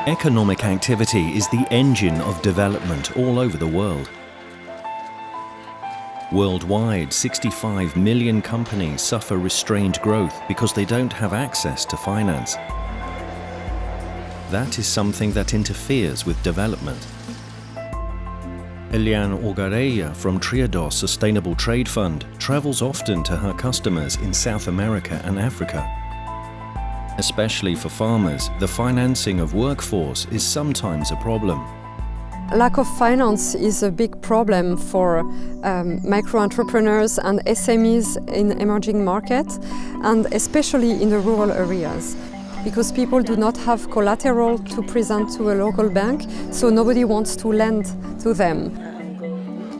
Economic activity is the engine of development all over the world. Worldwide, 65 million companies suffer restrained growth because they don't have access to finance. That is something that interferes with development. Eliane Ogareya from Triodos Sustainable Trade Fund travels often to her customers in South America and Africa. Especially for farmers, the financing of workforce is sometimes a problem. Lack of finance is a big problem for micro-entrepreneurs and SMEs in emerging markets, and especially in the rural areas, because people do not have collateral to present to a local bank, so nobody wants to lend to them.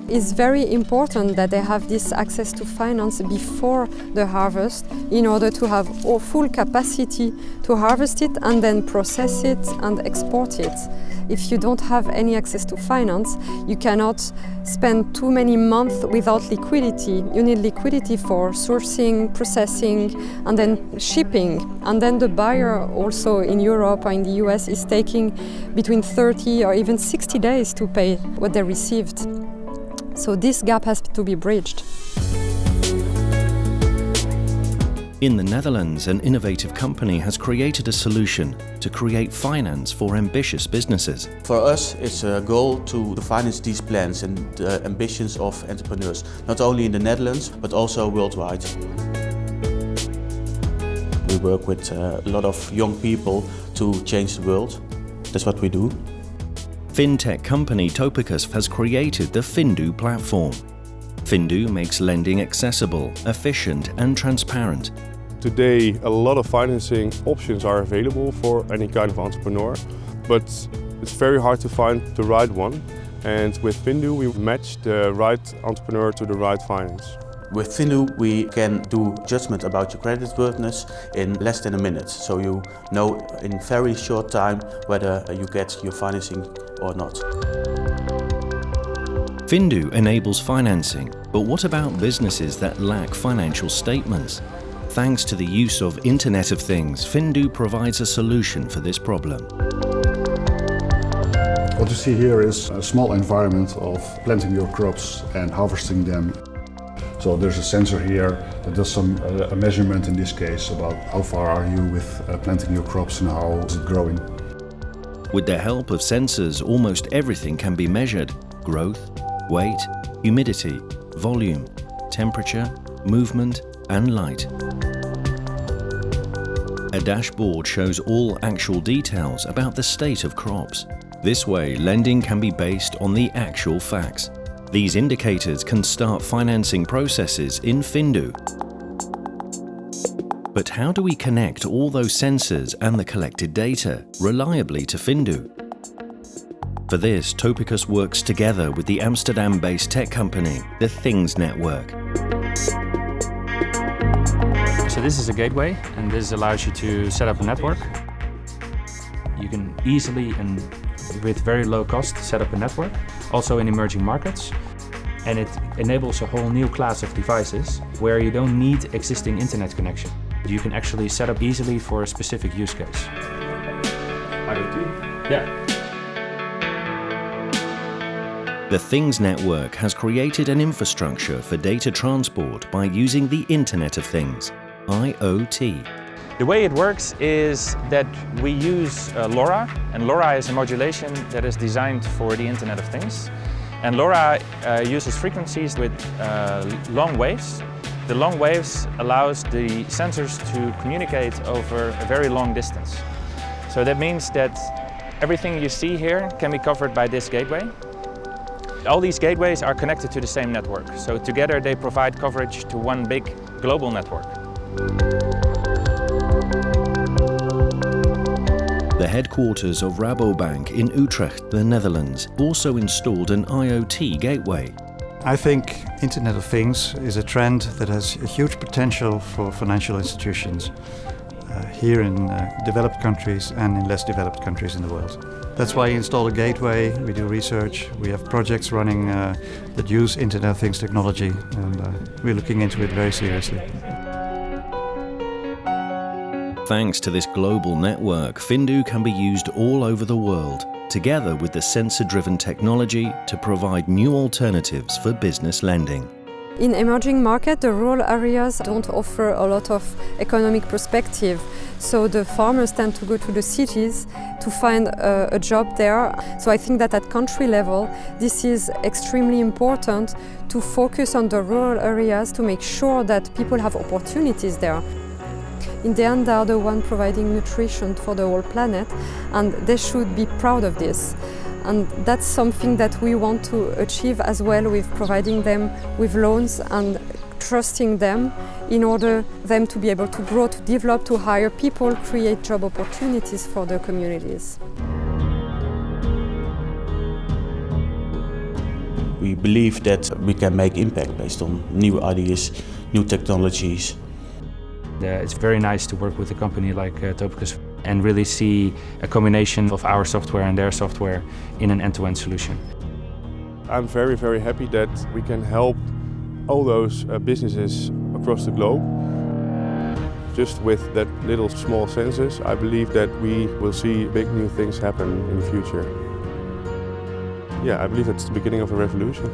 It's very important that they have this access to finance before the harvest in order to have full capacity to harvest it and then process it and export it. If you don't have any access to finance, you cannot spend too many months without liquidity. You need liquidity for sourcing, processing, and then shipping. And then the buyer also in Europe or in the US is taking between 30 or even 60 days to pay what they received. So this gap has to be bridged. In the Netherlands, an innovative company has created a solution to create finance for ambitious businesses. For us, it's a goal to finance these plans and the ambitions of entrepreneurs, not only in the Netherlands, but also worldwide. We work with a lot of young people to change the world. That's what we do. Fintech company Topicus has created the Findu platform. Findu makes lending accessible, efficient and transparent. Today, a lot of financing options are available for any kind of entrepreneur, but it's very hard to find the right one. And with Findu, we match the right entrepreneur to the right finance. With Findu, we can do judgment about your creditworthiness in less than a minute. So you know in very short time whether you get your financing or not. Findu enables financing, but what about businesses that lack financial statements? Thanks to the use of Internet of Things, Findu provides a solution for this problem. What you see here is a small environment of planting your crops and harvesting them. So there's a sensor here that does a measurement in this case about how far are you with planting your crops and how is it growing. With the help of sensors, almost everything can be measured: growth, weight, humidity, volume, temperature, movement and light. A dashboard shows all actual details about the state of crops. This way, lending can be based on the actual facts. These indicators can start financing processes in Findu. But how do we connect all those sensors and the collected data reliably to Findu? For this, Topicus works together with the Amsterdam-based tech company, the Things Network. So this is a gateway, and this allows you to set up a network. You can easily and with very low cost set up a network, also in emerging markets. And it enables a whole new class of devices where you don't need existing internet connection. You can actually set up easily for a specific use case. IoT? Yeah. The Things Network has created an infrastructure for data transport by using the Internet of Things, IoT. The way it works is that we use LoRa, and LoRa is a modulation that is designed for the Internet of Things. And LoRa uses frequencies with long waves. The long waves allows the sensors to communicate over a very long distance. So that means that everything you see here can be covered by this gateway. All these gateways are connected to the same network. So together they provide coverage to one big global network. The headquarters of Rabobank in Utrecht, the Netherlands, also installed an IoT gateway. I think Internet of Things is a trend that has a huge potential for financial institutions here in developed countries and in less developed countries in the world. That's why we install a gateway, we do research, we have projects running that use Internet of Things technology, and we're looking into it very seriously. Thanks to this global network, Findu can be used all over the world, together with the sensor-driven technology to provide new alternatives for business lending. In emerging markets, the rural areas don't offer a lot of economic perspective, so the farmers tend to go to the cities to find a job there. So I think that at country level, this is extremely important to focus on the rural areas to make sure that people have opportunities there. In the end, they are the ones providing nutrition for the whole planet, and they should be proud of this. And that's something that we want to achieve as well, with providing them with loans and trusting them in order them to be able to grow, to develop, to hire people, create job opportunities for their communities. We believe that we can make impact based on new ideas, new technologies. It's very nice to work with a company like Topicus and really see a combination of our software and their software in an end-to-end solution. I'm very, very happy that we can help all those businesses across the globe. Just with that little small sensors, I believe that we will see big new things happen in the future. Yeah, I believe it's the beginning of a revolution.